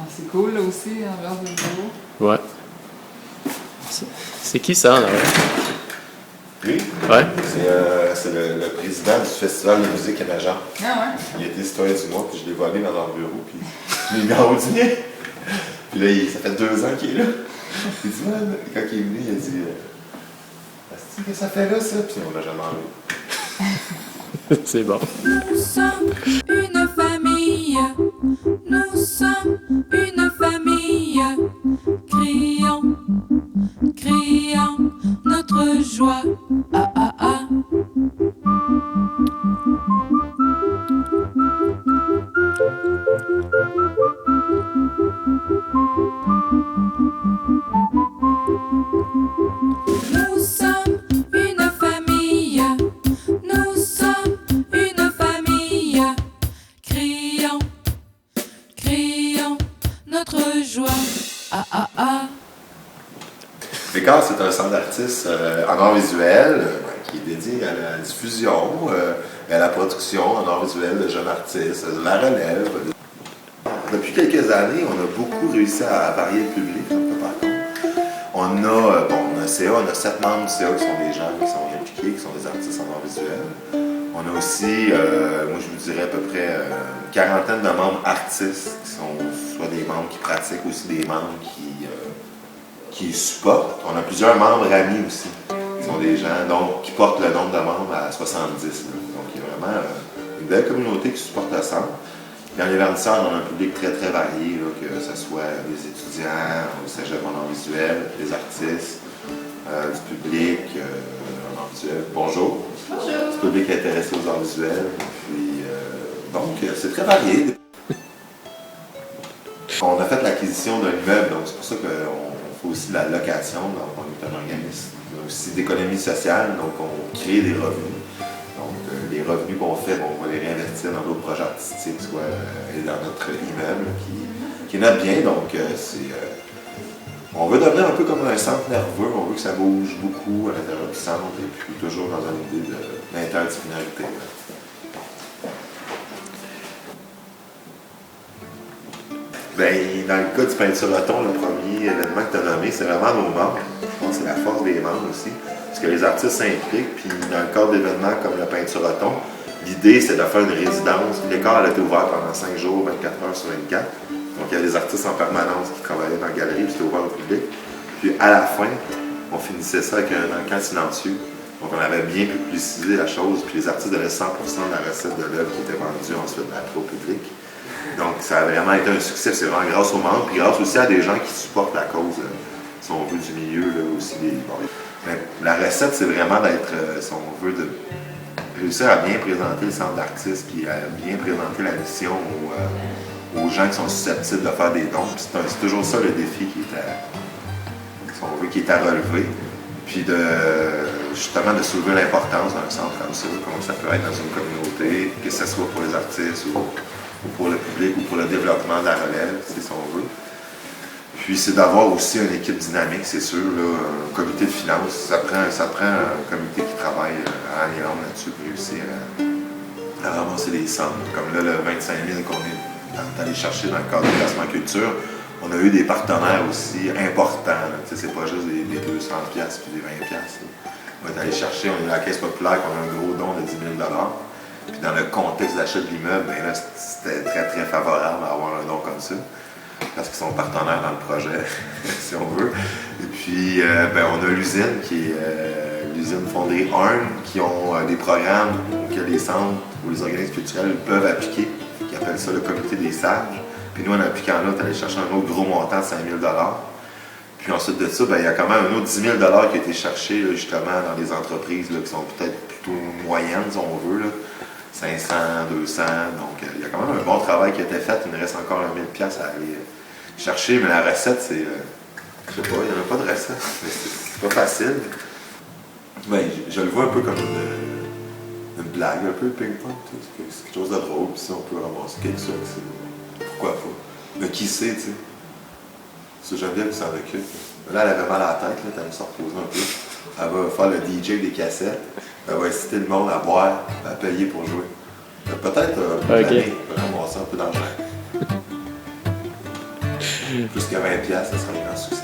c'est cool, là aussi, ambiance de bureau. Ouais. C'est qui ça, là? Lui? Ouais. C'est le président du Festival de musique émergente. Ah ouais? Il était citoyen du mois, puis je l'ai volé dans leur bureau, puis je l'ai mis en haut du nez. Puis là, ça fait 2 ans qu'il est là. Il dit, man, quand il est venu, il a dit, qu'est-ce que ça fait là, ça? Puis on l'a jamais enlevé. C'est bon. Nous sommes une famille, nous sommes une famille, crions, crions notre joie. Ah ah ah. Nous sommes une famille, nous sommes une famille, crions, crions notre joie. Ah ah ah. Fécas, c'est un centre d'artistes en art visuel qui est dédié à la diffusion et à la production en art visuel de jeunes artistes, de la relève. Depuis quelques années, on a beaucoup réussi à varier le public, un peu par contre. On a CA, on a 7 membres du CA qui sont des gens qui sont impliqués, qui sont des artistes en art visuel. On a aussi, moi je vous dirais à peu près une quarantaine de membres artistes qui sont soit des membres qui pratiquent, aussi des membres qui supportent. On a plusieurs membres amis aussi, qui sont des gens qui portent le nombre de membres à 70. Là. Donc il y a vraiment une belle communauté qui supporte le centre. Dans les vernisseurs, on a un public très très varié, là, que ce soit des étudiants au cégep en art visuel, des artistes, du public en art visuel. Bonjour. Bonjour. Du public intéressé aux arts visuels. Puis, donc, c'est très varié. On a fait l'acquisition d'un immeuble, donc c'est pour ça qu'on fait aussi de la location, donc on est un organisme. On a aussi d'économie sociale, donc on crée des revenus. Donc, les revenus qu'on fait, on va les réinvestir dans d'autres projets artistiques, soit dans notre immeuble, qui est notre bien. Donc, on veut devenir un peu comme un centre nerveux, on veut que ça bouge beaucoup à l'intérieur du centre, et puis toujours dans une idée d'interdisciplinarité. Bien, dans le cas du Peinture-Roton, le premier événement que tu as nommé, c'est vraiment nos membres. Je pense que c'est la force des membres aussi. Parce que les artistes s'impliquent, puis dans le cadre d'événements comme le Peinture-Roton, l'idée c'est de faire une résidence. L'école a été ouvert pendant 5 jours, 24 heures sur 24. Donc il y a des artistes en permanence qui travaillaient dans la galerie, puis c'était ouvert au public. Puis à la fin, on finissait ça avec un encan silencieux. Donc on avait bien publicisé la chose, puis les artistes donnaient 100% de la recette de l'œuvre qui était vendue ensuite au public. Donc ça a vraiment été un succès, c'est vraiment grâce aux membres, puis grâce aussi à des gens qui supportent la cause, si on veut, du milieu, là, aussi. Mais la recette, c'est vraiment d'être, si on veut, de réussir à bien présenter le centre d'artistes, puis à bien présenter la mission aux gens qui sont susceptibles de faire des dons. C'est toujours ça le défi qui est à relever. Puis justement de soulever l'importance d'un centre comme ça, comment ça peut être dans une communauté, que ce soit pour les artistes ou pour le public ou pour le développement de la relève, si on veut. Puis c'est d'avoir aussi une équipe dynamique, c'est sûr, là, un comité de finances. Ça prend un comité qui travaille à année longue là-dessus pour réussir à ramasser les sommes. Comme là, le 25 000 qu'on est allé chercher dans le cadre du placement culture, on a eu des partenaires aussi importants. C'est pas juste des 200$ puis des 20$. On est allé chercher, on est à la Caisse populaire, on a un gros don de 10 000$. Puis dans le contexte d'achat de l'immeuble, ben là, c'était très très favorable d'avoir un don comme ça. Parce qu'ils sont partenaires dans le projet, si on veut. Et puis, on a l'usine qui est l'usine Fonderie Arn, qui ont des programmes que les centres ou les organismes culturels peuvent appliquer, qui appellent ça le comité des sages. Puis nous, en appliquant là, on est allé chercher un autre gros montant de 5 000$. Puis ensuite de ça, il y a quand même un autre 10 000$ qui a été cherché là, justement dans des entreprises là, qui sont peut-être plutôt moyennes, si on veut. Là. 500, 200, donc il y a quand même un bon travail qui a été fait. Il nous reste encore 1 000$ à aller chercher, mais la recette, c'est, je sais pas, il n'y en a pas de recette, mais c'est pas facile. Ben, je le vois un peu comme une blague, un peu le ping-pong, c'est quelque chose de drôle, puis si on peut ramasser quelque chose, pourquoi pas. Mais qui sait, tu sais. C'est Geneviève qui s'en occupe. Là, elle avait mal à la tête, là, elle allait se reposer un peu. Elle va faire le DJ des cassettes. Elle va inciter le monde à boire, à payer pour jouer. Peut-être pour ramasser un peu d'argent. Plus que 20$, ça sera un grand succès.